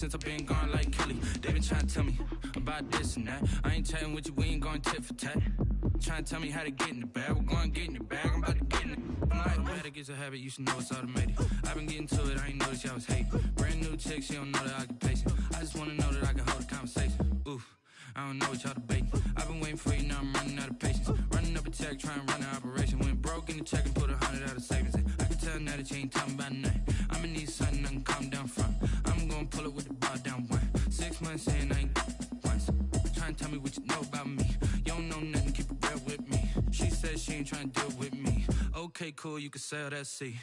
Since I've been gone like Kelly, they been trying to tell me about this and that. I ain't chatting with you, we ain't going tit for tat. Trying to tell me how to get in the bag, we're going to get in the bag, I'm about to get in it. I'm like, automatic is a habit, you should know it's automated. I've been getting to it, I ain't noticed y'all was hating. Brand new chick, she don't know the occupation. I just want to know that I can hold a conversation. Oof, I don't know what y'all debating. I've been waiting for you, now I'm running out of patience. Running up a check, trying to run an operation. Went broke in the check and put 100 out of savings in. I can tell now that you ain't talking about nothing. I'ma need something I can calm down from. I'm gonna pull it with the bar down one. 6 months in, I ain't once. Trying to tell me what you know about me. You don't know nothing, keep it real with me. She said she ain't trying to deal with me. Okay, cool, you can sell that seat.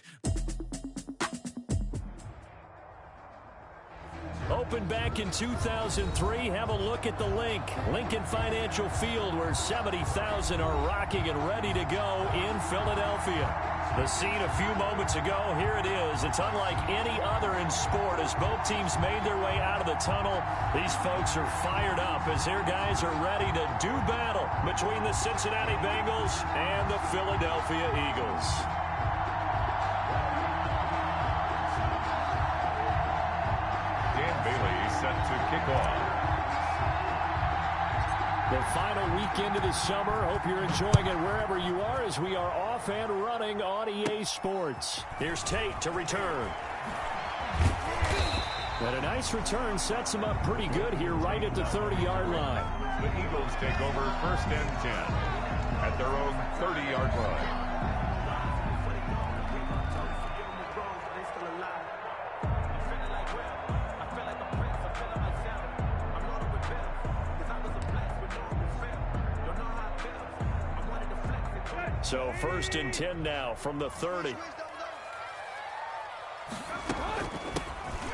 Opened back in 2003. Have a look at the link. Lincoln Financial Field, where 70,000 are rocking and ready to go in Philadelphia. The scene a few moments ago, here it is. It's unlike any other in sport as both teams made their way out of the tunnel. These folks are fired up as their guys are ready to do battle between the Cincinnati Bengals and the Philadelphia Eagles. Set to kick off. The final weekend of the summer. Hope you're enjoying it wherever you are as we are off and running on EA Sports. Here's Tate to return. And a nice return sets him up pretty good here right at the 30-yard line. The Eagles take over 1st and 10 at their own 30-yard line. So 1st and 10 now from the 30.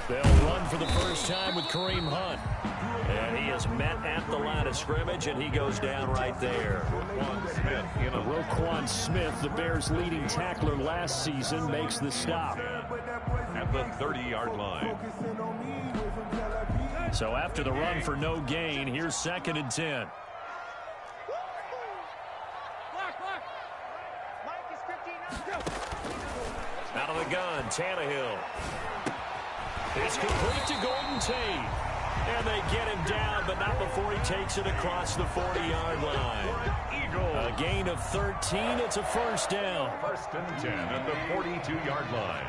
They'll run for the first time with Kareem Hunt. And he is met at the line of scrimmage, and he goes down right there. Roquan Smith, the Bears' leading tackler last season, makes the stop. At the 30-yard line. So after the run for no gain, here's 2nd and 10. Out of the gun, Tannehill. It's complete to Golden Tate. And they get him down, but not before he takes it across the 40-yard line. A gain of 13. It's a first down. 1st and 10 at the 42-yard line.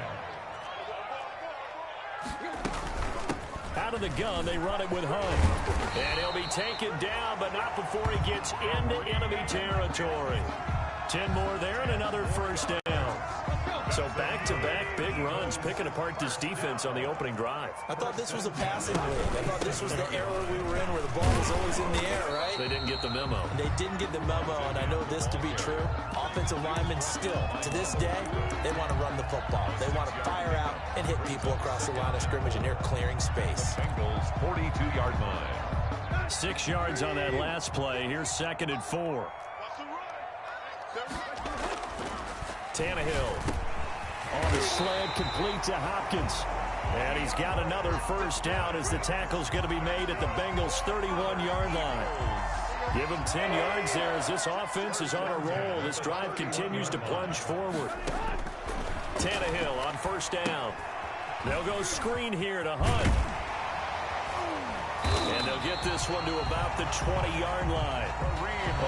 Out of the gun, they run it with Hunt. And he'll be taken down, but not before he gets into enemy territory. 10 more there and another first down. So back-to-back big runs, picking apart this defense on the opening drive. I thought this was a passing league. I thought this was the era we were in where the ball was always in the air, right? They didn't get the memo. And they didn't get the memo, and I know this to be true. Offensive linemen still, to this day, they want to run the football. They want to fire out and hit people across the line of scrimmage, and they're clearing space. Bengals 42-yard line. 6 yards on that last play. Here's 2nd and 4. Tannehill on the slant, complete to Hopkins. And he's got another first down as the tackle's going to be made at the Bengals' 31-yard line. Give him 10 yards there as this offense is on a roll. This drive continues to plunge forward. Tannehill on first down. They'll go screen here to Hunt. And they'll get this one to about the 20-yard line.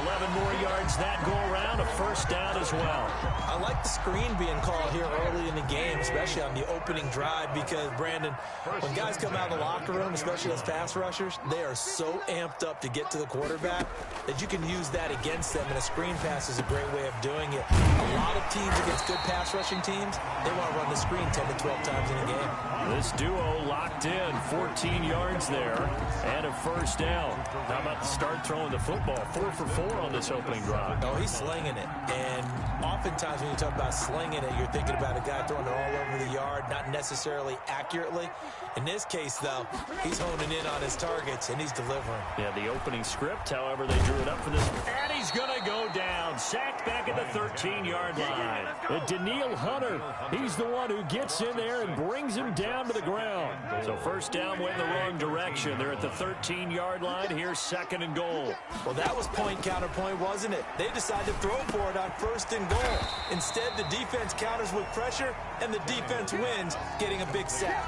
11 more yards that go around, a first down as well. I like the screen being called here early in the game, especially on the opening drive, because, Brandon, when guys come out of the locker room, especially as pass rushers, they are so amped up to get to the quarterback that you can use that against them, and a screen pass is a great way of doing it. A lot of teams against good pass rushing teams, they want to run the screen 10 to 12 times in a game. This duo locked in, 14 yards there, and a first down. How about the start throwing the football? 4 for 4 on this opening drive. Oh, he's slinging it. And oftentimes when you talk about slinging it, you're thinking about a guy throwing it all over the yard, not necessarily accurately. In this case, though, he's honing in on his targets, and he's delivering. Yeah, the opening script, however, they drew it up for this. And he's going to go down. Sacked back at the 13-yard line. And Daniil Hunter, he's the one who gets in there and brings him down down to the ground. So first down went in the wrong direction. They're at the 13-yard line. Here's 2nd and goal. Well, that was point counterpoint, wasn't it? They decided to throw for it on 1st and goal. Instead, the defense counters with pressure, and the defense wins, getting a big sack.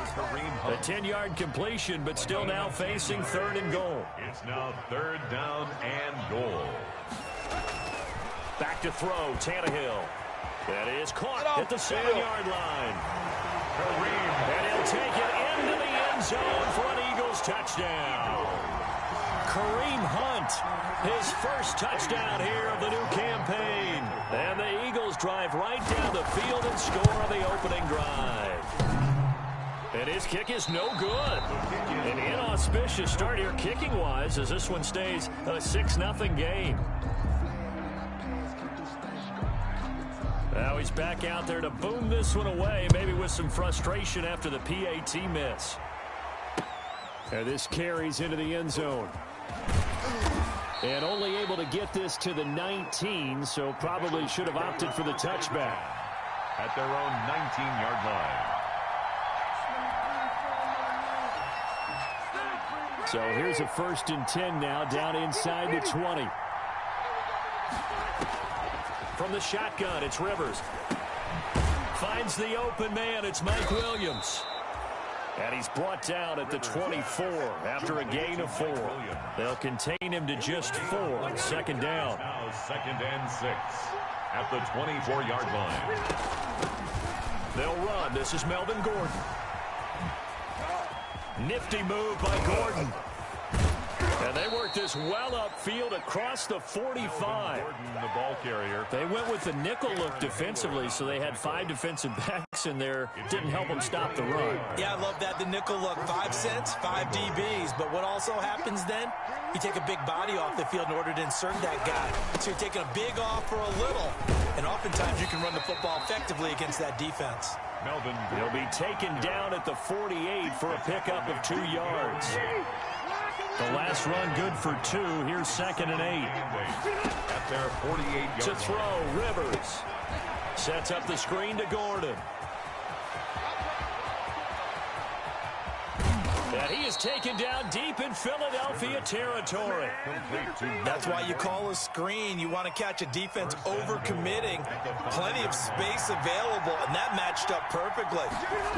A 10-yard completion, but still now facing 3rd and goal. It's now 3rd down and goal. Back to throw, Tannehill. That is caught at the 7-yard line. And he'll take it into the end zone for an Eagles touchdown. Kareem Hunt, his first touchdown here of the new campaign. And the Eagles drive right down the field and score on the opening drive. And his kick is no good. An inauspicious start here kicking-wise as this one stays a 6-0 game. Now he's back out there to boom this one away, maybe with some frustration after the PAT miss. And this carries into the end zone. And only able to get this to the 19, so probably should have opted for the touchback. At their own 19-yard line. So here's a 1st and 10 now, down inside the 20. From the shotgun, it's Rivers. Finds the open man, it's Mike Williams. And he's brought down at the 24 after a gain of 4. They'll contain him to just 4. 2nd down. Now 2nd and 6 at the 24-yard line. They'll run. This is Melvin Gordon. Nifty move by Gordon. And they worked this well upfield across the 45. Gordon, the ball carrier. They went with the nickel look defensively, so they had 5 defensive backs in there. Didn't help them stop the run. Yeah, I love that, the nickel look. 5 cents, 5 DBs. But what also happens then? You take a big body off the field in order to insert that guy. So you're taking a big off for a little. And oftentimes you can run the football effectively against that defense. Melvin. He'll be taken down at the 48 for a pickup of 2 yards. The last run good for 2. Here's 2nd and 8. At their 48-yard to throw, Rivers. Sets up the screen to Gordon. And he is taken down deep in Philadelphia territory. That's why you call a screen. You want to catch a defense overcommitting. Plenty of space available, and that matched up perfectly.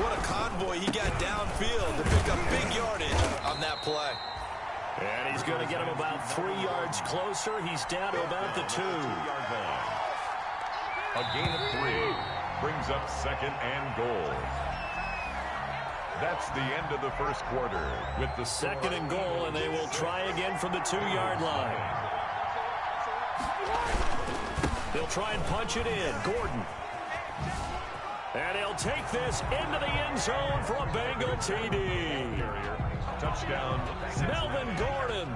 What a convoy he got downfield to pick up big yardage on that play. And he's going to get him about 3 yards closer. He's down to about the 2. A gain of 3 brings up 2nd and goal. That's the end of the first quarter with the 2nd and goal, and they will try again from the 2-yard line. They'll try and punch it in. Gordon. And he'll take this into the end zone for a Bengal TD. Touchdown. Melvin Gordon,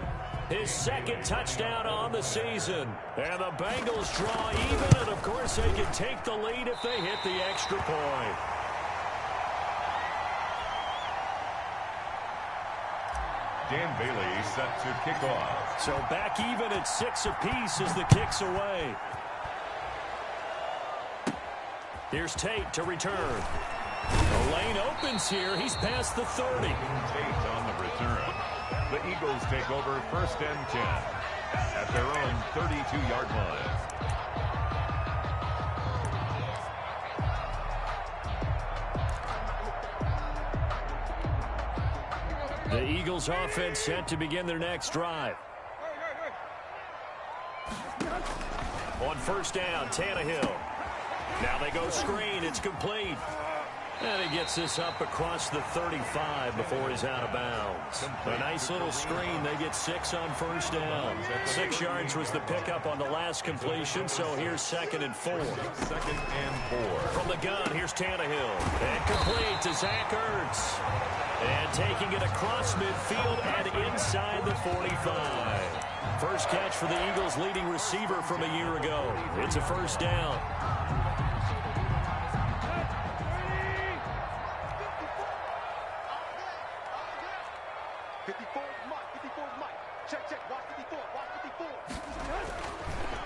his 2nd touchdown on the season. And the Bengals draw even, and of course they can take the lead if they hit the extra point. Dan Bailey set to kick off. So back even at 6 apiece as the kick's away. Here's Tate to return. The lane opens here. He's past the 30. Tate on the return. The Eagles take over 1st and 10 at their own 32-yard line. The Eagles offense set to begin their next drive. On 1st down, Tannehill. Now they go screen. It's complete. And he gets this up across the 35 before he's out of bounds. A nice little screen. They get 6 on 1st down. 6 yards was the pickup on the last completion, so here's 2nd and 4. 2nd and 4. From the gun, here's Tannehill. And complete to Zach Ertz. And taking it across midfield and inside the 45. First catch for the Eagles' leading receiver from a year ago. It's a 1st down.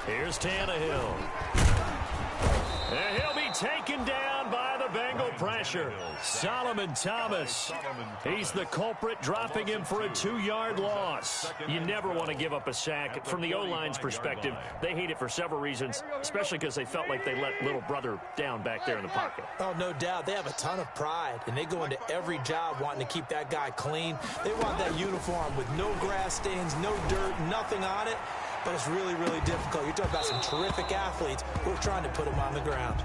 Here's Tannehill. And he'll be taken down by the Bengal pressure. Solomon Thomas. He's the culprit, dropping him for a 2-yard loss. You never want to give up a sack. From the O-line's perspective, they hate it for several reasons, especially because they felt like they let little brother down back there in the pocket. Oh, no doubt. They have a ton of pride, and they go into every job wanting to keep that guy clean. They want that uniform with no grass stains, no dirt, nothing on it. But it's really, really difficult. You're talking about some terrific athletes who are trying to put him on the ground.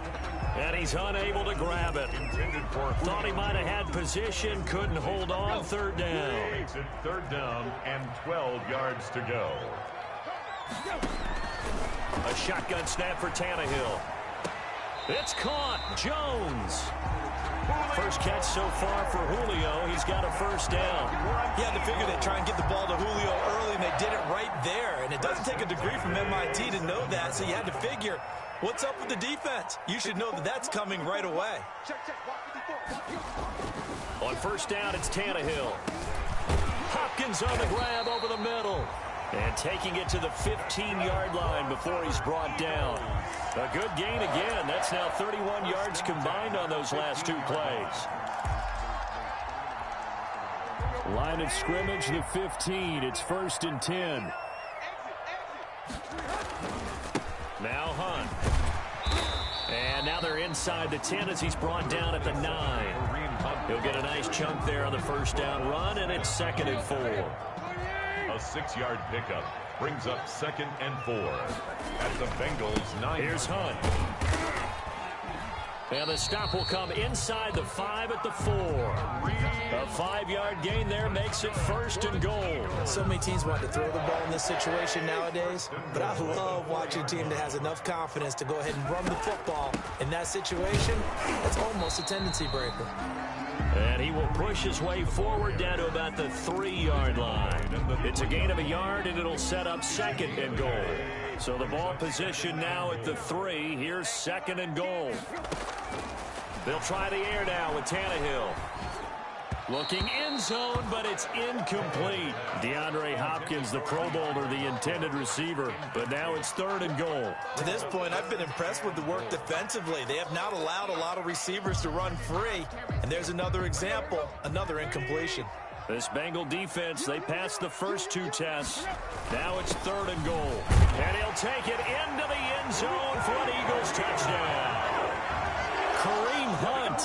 And he's unable to grab it. Thought he might have had position, couldn't hold on. Third down. Makes it third down and 12 yards to go. A shotgun snap for Tannehill. It's caught. Jones. First catch so far for Julio. He's got a first down. You had to figure they'd try and get the ball to Julio early, and they did it right there. And it doesn't take a degree from MIT to know that, so you had to figure, what's up with the defense? You should know that that's coming right away. On first down, it's Tannehill. Hopkins on the grab over the middle. And taking it to the 15-yard line before he's brought down. A good gain again. That's now 31 yards combined on those last 2 plays. Line of scrimmage, the 15. It's 1st and 10. Now Hunt. And now they're inside the 10 as he's brought down at the 9. He'll get a nice chunk there on the first down run, and it's 2nd and 4. A 6-yard pickup brings up 2nd and 4 at the Bengals 9. Here's Hunt. And the stop will come inside the 5 at the 4. A 5-yard gain there makes it 1st and goal. So many teams want to throw the ball in this situation nowadays, but I love watching a team that has enough confidence to go ahead and run the football. In that situation, it's almost a tendency breaker. And he will push his way forward down to about the 3-yard line. It's a gain of a yard, and it'll set up 2nd and goal. So the ball position now at the 3. Here's 2nd and goal. They'll try the air now with Tannehill. Looking end zone, but it's incomplete. DeAndre Hopkins, the Pro Bowler, the intended receiver. But now it's 3rd and goal. To this point, I've been impressed with the work defensively. They have not allowed a lot of receivers to run free. And there's another example, another incompletion. This Bengal defense, they passed the first 2 tests. Now it's 3rd and goal. And he'll take it into the end zone for an Eagles touchdown. Kareem Hunt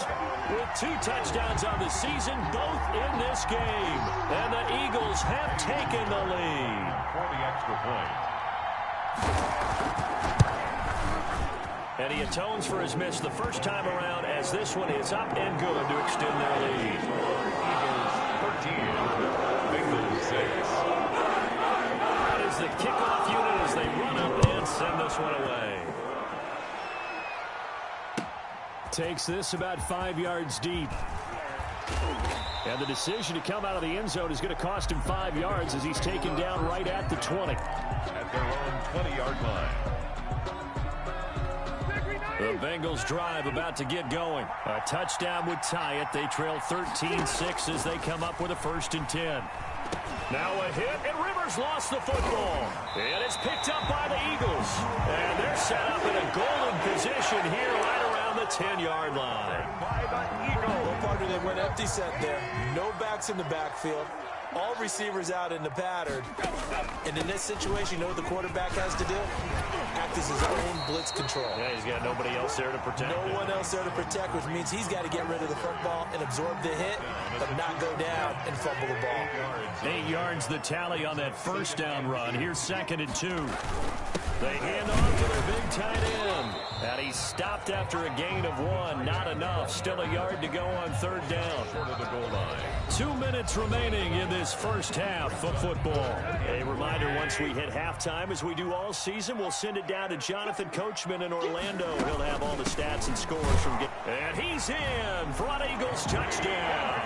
with 2 touchdowns on the season, both in this game. And the Eagles have taken the lead. For the extra point. And he atones for his miss the first time around as this one is up and good to extend their lead. Eagles 13, Bengals 6. That is the kickoff unit as they run up and send this one away. Takes this about 5 yards deep. And the decision to come out of the end zone is going to cost him 5 yards as he's taken down right at the 20. At their own 20-yard line. The Bengals drive about to get going. A touchdown would tie it. They trail 13-6 as they come up with a 1st and 10. Now a hit, and Rivers lost the football. And it's picked up by the Eagles. And they're set up in a golden position here right around the 10-yard line. By the Eagles. No partner, they went empty set there. No backs in the backfield. All receivers out in the pattern. And in this situation, you know what the quarterback has to do? Act as his own blitz control. Yeah, he's got nobody else there to protect him. No one else there to protect, which means he's got to get rid of the football and absorb the hit, but not go down and fumble the ball. 8 yards the tally on that first down run. Here's 2nd and 2. They hand off to their big tight end. And he's stopped after a gain of 1. Not enough. Still a yard to go on 3rd down. Short of the goal line. 2 minutes remaining in this first half of football. A reminder, once we hit halftime, as we do all season, we'll send it down to Jonathan Coachman in Orlando. He'll have all the stats and scores from and he's in for an Eagles touchdown.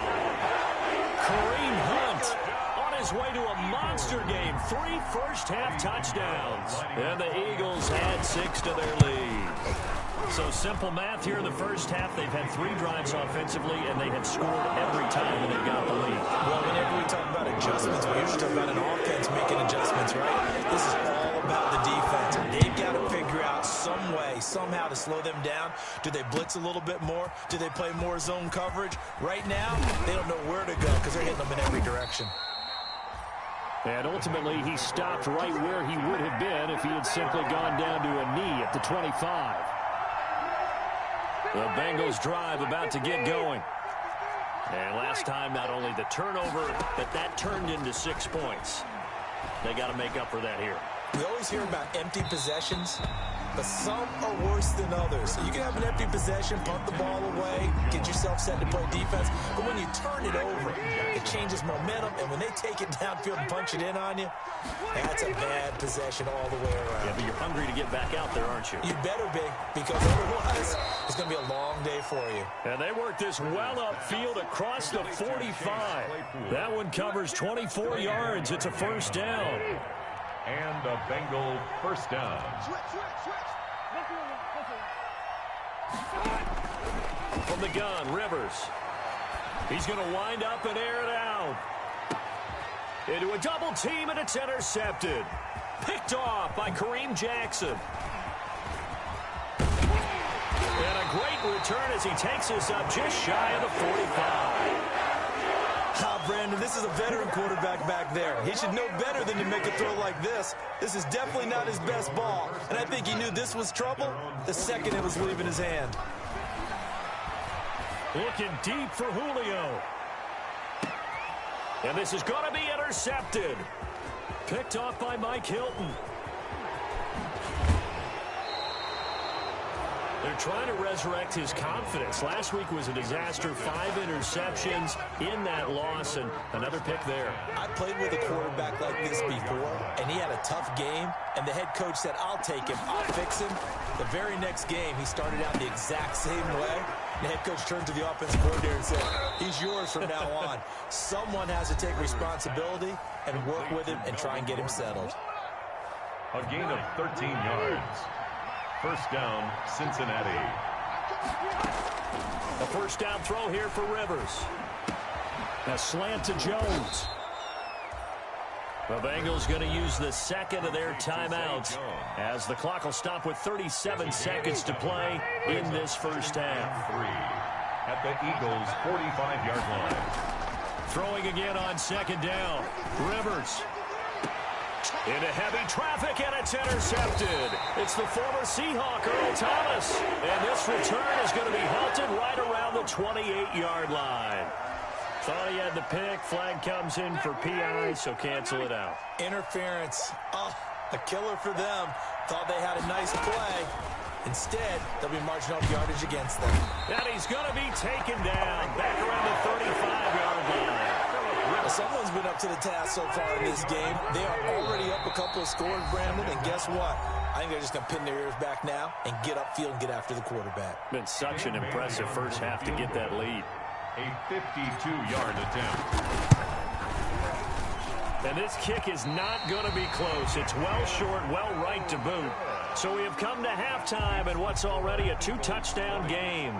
Kareem Hunt on his way to a monster game. 3 first-half touchdowns. And the Eagles add 6 to their lead. So simple math here in the first half. They've had 3 drives offensively, and they have scored every time when they've got the lead. Well, whenever we talk about adjustments, we usually talk about an offense making adjustments, right? This is all about the defense. They've got to figure out some way, somehow to slow them down? Do they blitz a little bit more? Do they play more zone coverage? Right now, they don't know where to go because they're hitting them in every direction. And ultimately, he stopped right where he would have been if he had simply gone down to a knee at the 25. The Bengals drive about to get going. And last time, not only the turnover, but that turned into 6 points. They got to make up for that here. We always hear about empty possessions, but some are worse than others. You can have an empty possession, punt the ball away, get yourself set to play defense, but when you turn it over, it changes momentum, and when they take it downfield and punch it in on you, that's a bad possession all the way around. Yeah, but you're hungry to get back out there, aren't you? You better be, because otherwise, it's going to be a long day for you. And they work this well upfield across the 45. That one covers 24 yards. It's a first down. And a Bengal first down. From the gun, Rivers. He's going to wind up and air it out. Into a double team, and it's intercepted. Picked off by Kareem Jackson. And a great return as he takes us up just shy of the 45. Brandon, this is a veteran quarterback back there. He should know better than to make a throw like this. This is definitely not his best ball, and I think he knew this was trouble the second it was leaving his hand. Looking deep for Julio. And this is going to be intercepted. Picked off by Mike Hilton. They're trying to resurrect his confidence. Last week was a disaster. 5 interceptions in that loss, and another pick there. I played with a quarterback like this before, and he had a tough game, and the head coach said, I'll take him, I'll fix him. The very next game, he started out the exact same way. The head coach turned to the offensive coordinator and said, he's yours from now on. Someone has to take responsibility and work with him and try and get him settled. A gain of 13 yards. First down, Cincinnati. A first down throw here for Rivers. A slant to Jones. The Bengals going to use the second of their timeouts as the clock will stop with 37 seconds to play in this first half. 3 at the Eagles' 45-yard line. Throwing again on second down. Rivers. Into heavy traffic, and it's intercepted. It's the former Seahawk, Earl Thomas. And this return is going to be halted right around the 28-yard line. Thought he had the pick. Flag comes in for PI, so cancel it out. Interference. Oh, a killer for them. Thought they had a nice play. Instead, they'll be marching off yardage against them. And he's going to be taken down back around the 35-yard line. Someone's been up to the task so far in this game. They are already up a couple of scores, Brandon, and guess what? I think they're just going to pin their ears back now and get upfield and get after the quarterback. Been such an impressive first half to get that lead. A 52-yard attempt. And this kick is not going to be close. It's well short, well right to boot. So we have come to halftime in what's already a 2-touchdown game.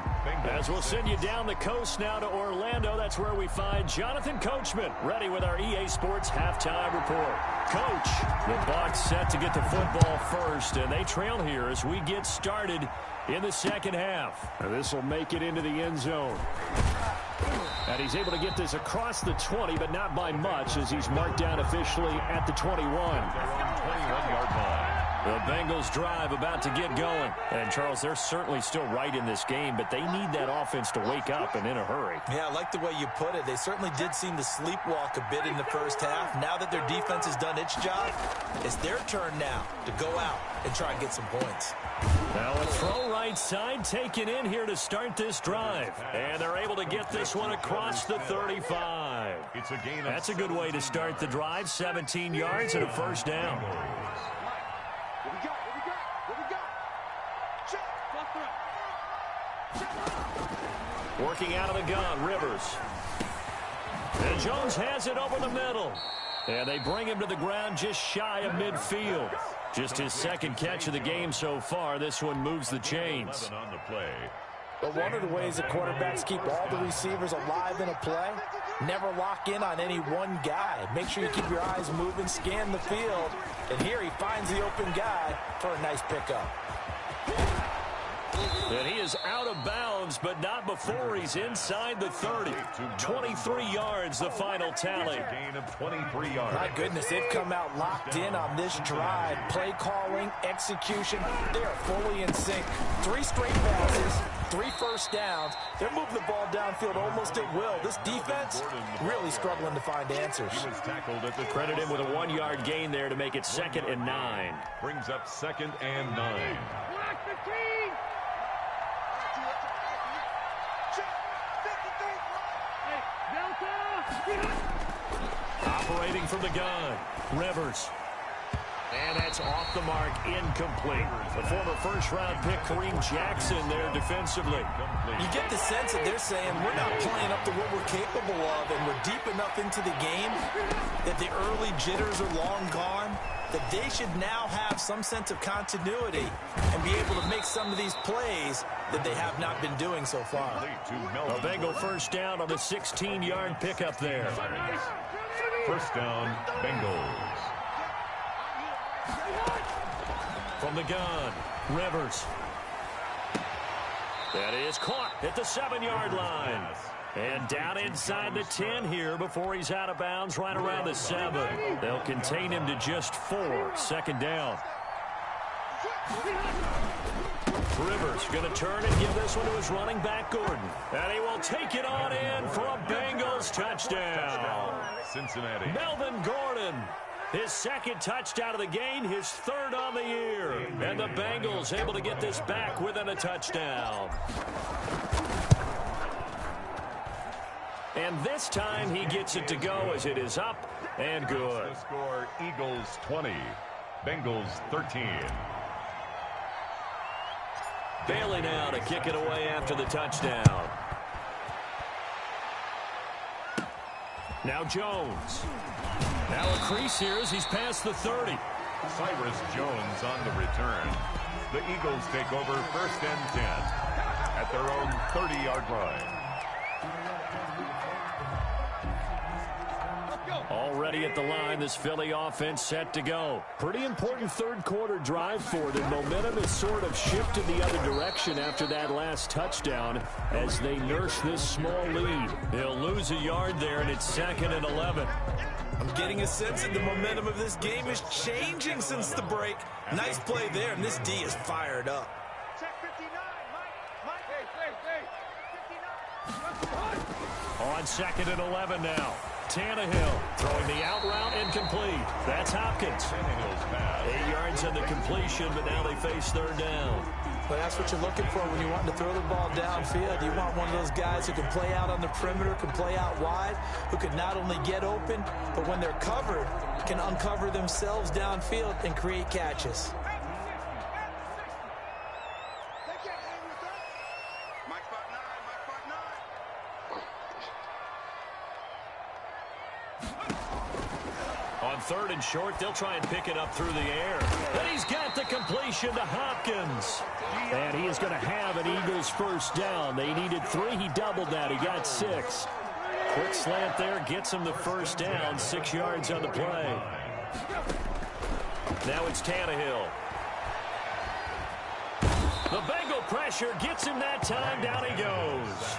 As we'll send you down the coast now to Orlando, that's where we find Jonathan Coachman ready with our EA Sports halftime report. Coach, the Bucs set to get the football first, and they trail here as we get started in the second half. And this will make it into the end zone. And he's able to get this across the 20, but not by much as he's marked down officially at the 21. 21-yard line. The Bengals drive about to get going. And, Charles, they're certainly still right in this game, but they need that offense to wake up and in a hurry. Yeah, I like the way you put it. They certainly did seem to sleepwalk a bit in the first half. Now that their defense has done its job, it's their turn now to go out and try and get some points. Now a throw right side taken in here to start this drive. And they're able to get this one across the 35. It's a gain. That's a good way to start the drive. 17 yards and a first down. Working out of the gun, Rivers. And Jones has it over the middle. And they bring him to the ground just shy of midfield. Just his second catch of the game so far. This one moves the chains. On the play. But one of the ways the quarterbacks keep all the receivers alive in a play, never lock in on any one guy. Make sure you keep your eyes moving, scan the field. And here he finds the open guy for a nice pickup. And he is out of bounds, but not before he's inside the 30. 23 yards, the final tally. A gain of 23 yards. My goodness, they've come out locked in on this drive. Play calling, execution, they are fully in sync. 3 straight passes, 3 first downs. They're moving the ball downfield almost at will. This defense really struggling to find answers. He was tackled at the Credit him with a 1-yard gain there to make it 2nd and 9. brings up 2nd and 9. Operating from the gun, Rivers. And that's off the mark, incomplete. The former first-round pick, Kareem Jackson, there defensively. You get the sense that they're saying we're not playing up to what we're capable of, and we're deep enough into the game that the early jitters are long gone, that they should now have some sense of continuity and be able to make some of these plays that they have not been doing so far. A Bengal first down on the 16-yard pickup there. First down, Bengals. From the gun, Rivers. That is caught at the 7-yard line. And down inside the 10 here before he's out of bounds right around the 7. They'll contain him to just 4. Second down. Rivers going to turn and give this one to his running back, Gordon. And he will take it on in for a Bengals touchdown. Cincinnati. Melvin Gordon. His 2nd touchdown of the game, his 3rd on the year. And the Bengals able to get this back within a touchdown. And this time he gets it to go as it is up and good. The score, Eagles 20, Bengals 13. Bailey now to kick it away after the touchdown. Now Jones. Now a crease here as he's past the 30. Cyrus Jones on the return. The Eagles take over 1st and 10 at their own 30-yard line. Already at the line, this Philly offense set to go. Pretty important 3rd quarter drive for them. Momentum has sort of shifted the other direction after that last touchdown as they nurse this small lead. They'll lose a yard there, and it's 2nd and 11. I'm getting a sense that the momentum of this game is changing since the break. Nice play there, and this D is fired up. On 2nd and 11 now. Tannehill throwing the out route incomplete. That's Hopkins. 8 yards on the completion, but now they face 3rd down. But that's what you're looking for when you want to throw the ball downfield. You want one of those guys who can play out on the perimeter, can play out wide, who can not only get open, but when they're covered, can uncover themselves downfield and create catches. On 3rd and short, they'll try and pick it up through the air. And he's got the completion to Hopkins. And he is going to have an Eagles first down. They needed 3. He doubled that. He got 6. Quick slant there gets him the first down. 6 yards on the play. Now it's Tannehill. The Bengal pressure gets him that time. Down he goes.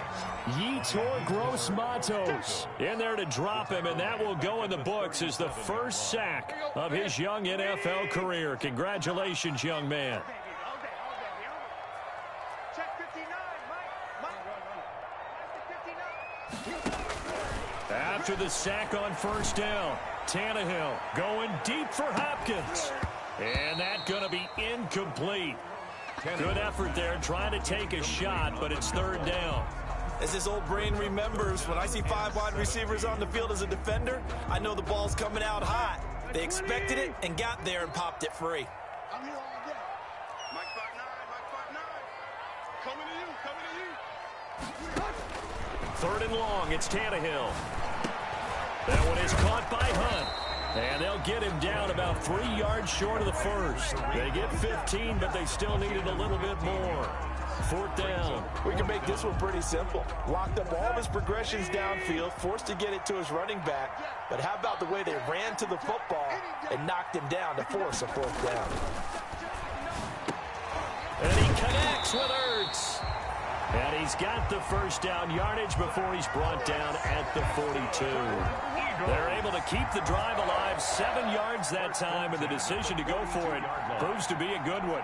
Yetur Gross-Matos in there to drop him, and that will go in the books as the first sack of his young NFL career. Congratulations, young man. After the sack on first down, Tannehill going deep for Hopkins. And that's going to be incomplete. Good effort there, trying to take a shot, but it's 3rd down. As his old brain remembers, when I see 5 wide receivers on the field as a defender, I know the ball's coming out hot. They expected it and got there and popped it free. I'm here all day. Mike 5'9", coming to you. 3rd and long, it's Tannehill. That one is caught by Hunt. And they'll get him down about 3 yards short of the first. They get 15, but they still needed a little bit more. 4th down. We can make this one pretty simple. Locked up all of his progressions downfield, forced to get it to his running back. But how about the way they ran to the football and knocked him down to force a 4th down? And he connects with Ertz. And he's got the first down yardage before he's brought down at the 42. They're able to keep the drive alive, 7 yards that time, and the decision to go for it proves to be a good one.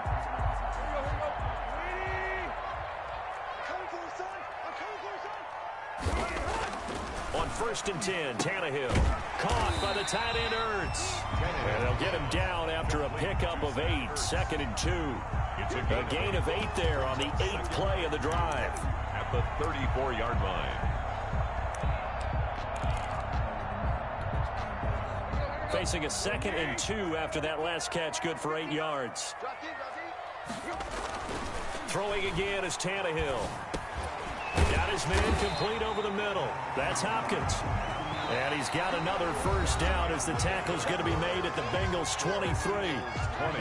On 1st and 10, Tannehill caught by the tight end Ertz. And they'll get him down after a pickup of 8, 2nd and 2. A gain of 8 there on the 8th play of the drive. At the 34-yard line. Facing a 2nd and 2 after that last catch, good for 8 yards. Throwing again is Tannehill. Got his man complete over the middle. That's Hopkins. And he's got another first down as the tackle's going to be made at the Bengals 23.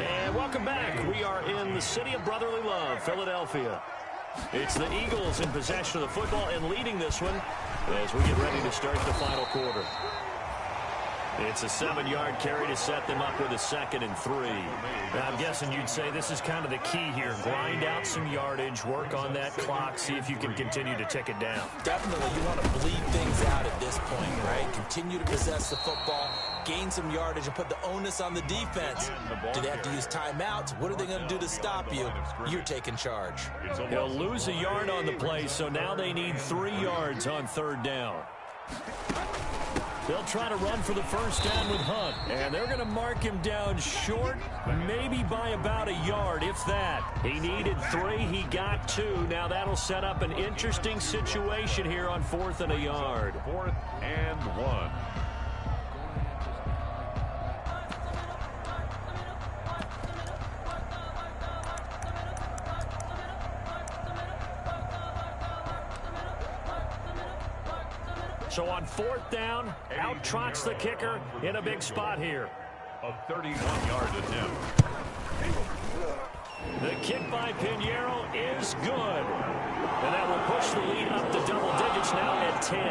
And welcome back. We are in the city of brotherly love, Philadelphia. It's the Eagles in possession of the football and leading this one as we get ready to start the final quarter. It's a 7-yard carry to set them up with a 2nd and 3. Now, I'm guessing you'd say this is kind of the key here. Grind out some yardage, work on that clock, see if you can continue to tick it down. Definitely, you want to bleed things out at this point, right? Continue to possess the football, gain some yardage, and put the onus on the defense. Do they have to use timeouts? What are they going to do to stop you? You're taking charge. They'll lose a yard on the play, so now they need 3 yards on 3rd down. They'll try to run for the first down with Hunt. And they're going to mark him down short, maybe by about a yard, if that. He needed 3. He got 2. Now that'll set up an interesting situation here on 4th and a yard. 4th and 1. So on 4th down, out trots the kicker in a big spot here. A 31-yard attempt. The kick by Pinheiro is good. And that will push the lead up to double digits now at 10.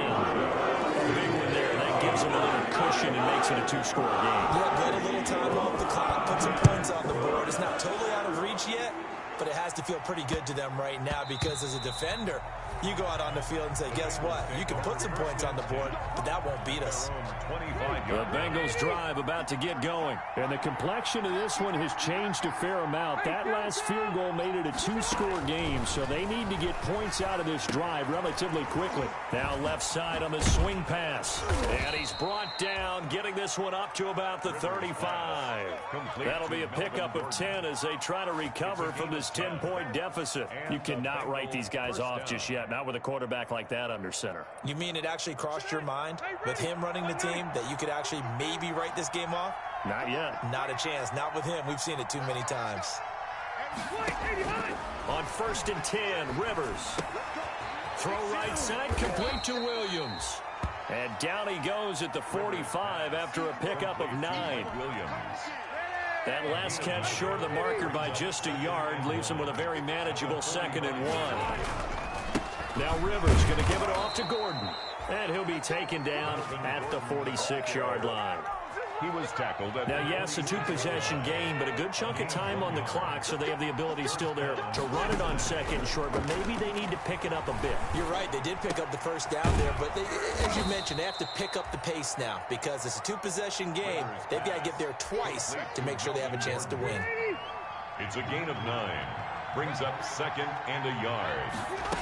Big one there. That gives them a little cushion and makes it a 2-score game. Yeah, get a little time off the clock, put some points on the board. It's not totally out of reach yet, but it has to feel pretty good to them right now because as a defender, you go out on the field and say, guess what? You can put some points on the board, but that won't beat us. The Bengals drive about to get going. And the complexion of this one has changed a fair amount. That last field goal made it a 2-score game, so they need to get points out of this drive relatively quickly. Now left side on the swing pass. And he's brought down, getting this one up to about the 35. That'll be a pickup of 10 as they try to recover from this 10-point deficit. You cannot write these guys off just yet. Not with a quarterback like that under center. You mean it actually crossed your mind with him running the team that you could actually maybe write this game off? Not yet. Not a chance. Not with him. We've seen it too many times. On 1st and 10, Rivers. Throw right side, complete to Williams. And down he goes at the 45 after a pickup of 9. That last catch short of the marker by just a yard leaves him with a very manageable 2nd and 1. Now Rivers going to give it off to Gordon. And he'll be taken down at the 46-yard line. He was tackled. Now, yes, a 2-possession game, but a good chunk of time on the clock, so they have the ability still there to run it on 2nd and short, but maybe they need to pick it up a bit. You're right. They did pick up the first down there, but as you mentioned, they have to pick up the pace now because it's a 2-possession game. They've got to get there twice to make sure they have a chance to win. It's a gain of 9. Brings up 2nd and a yard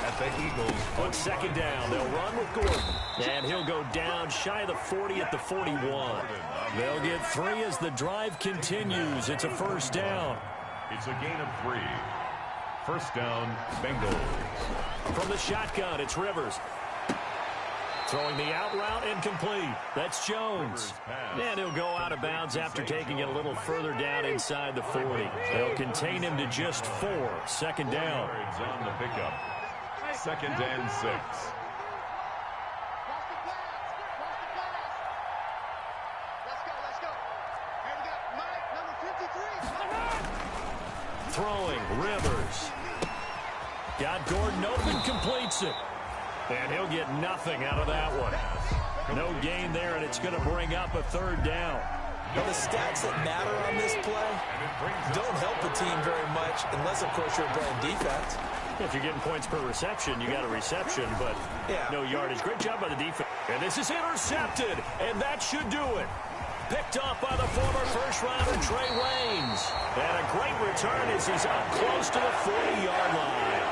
at the Eagles. On 2nd down, they'll run with Gordon. And he'll go down shy of the 40 at the 41. They'll get 3 as the drive continues. It's a first down. It's a gain of 3. First down, Bengals. From the shotgun, it's Rivers. Throwing the out route incomplete. That's Jones. And he'll go out of bounds after taking it a little further down inside the 40. They'll contain him to just 4. 2nd down. On the pickup. 2nd and 6. Throwing, Rivers. Got Gordon open, completes it. And he'll get nothing out of that one. No gain there, and it's going to bring up a 3rd down. Well, the stats that matter on this play don't help a team very much unless, of course, you're playing defense. If you're getting points per reception, you got a reception, but no yardage. Great job by the defense. And this is intercepted, and that should do it. Picked off by the former first-rounder Trey Waynes. And a great return as he's up close to the 40-yard line.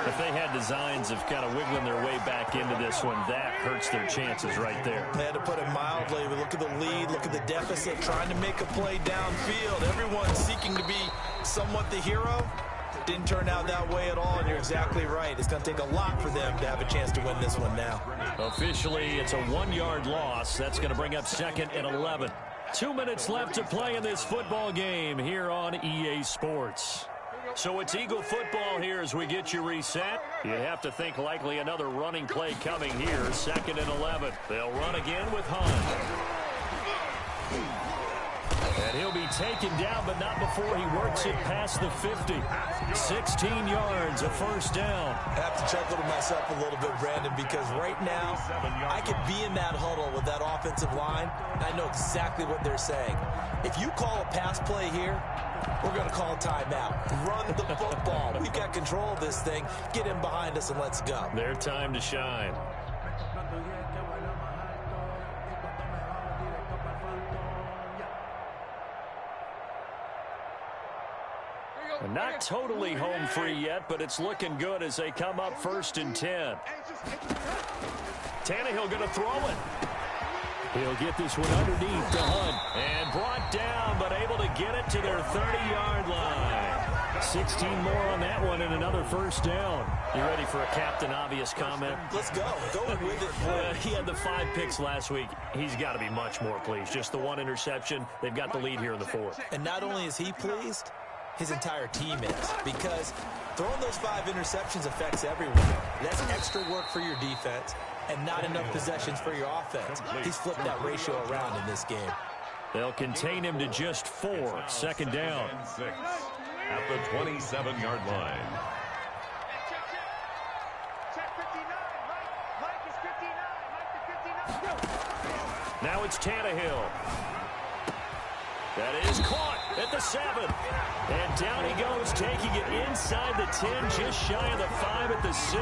If they had designs of kind of wiggling their way back into this one, that hurts their chances right there. They had to put it mildly. We look at the lead, look at the deficit, trying to make a play downfield. Everyone seeking to be somewhat the hero. Didn't turn out that way at all, and you're exactly right. It's going to take a lot for them to have a chance to win this one now. Officially, it's a 1-yard loss. That's going to bring up 2nd and 11. 2 minutes left to play in this football game here on EA Sports. So it's Eagle football here as we get you reset. You have to think likely another running play coming here. 2nd and 11. They'll run again with Hunt. And he'll be taken down, but not before he works it past the 50. 16 yards, a first down. I have to chuckle to myself a little bit, Brandon, because right now I could be in that huddle with that offensive line. I know exactly what they're saying. If you call a pass play here, we're going to call a timeout. Run the football. We've got control of this thing. Get in behind us and let's go. Their time to shine. Not totally home free yet, but it's looking good as they come up 1st and 10. Tannehill going to throw it. He'll get this one underneath to Hunt. And brought down, but able to get it to their 30-yard line. 16 more on that one and another first down. You ready for a Captain Obvious comment? Let's go. Go with it. He had the 5 picks last week. He's got to be much more pleased. Just the 1 interception. They've got the lead here in the 4th. And not only is he pleased, his entire team is, because throwing those 5 interceptions affects everyone. That's extra work for your defense and not enough possessions for your offense. He's flipped that ratio around in this game. They'll contain him to just 4. 2nd down. At the 27-yard line. Now it's Tannehill. That is caught at the 7. And down he goes, taking it inside the 10, just shy of the 5 at the 6.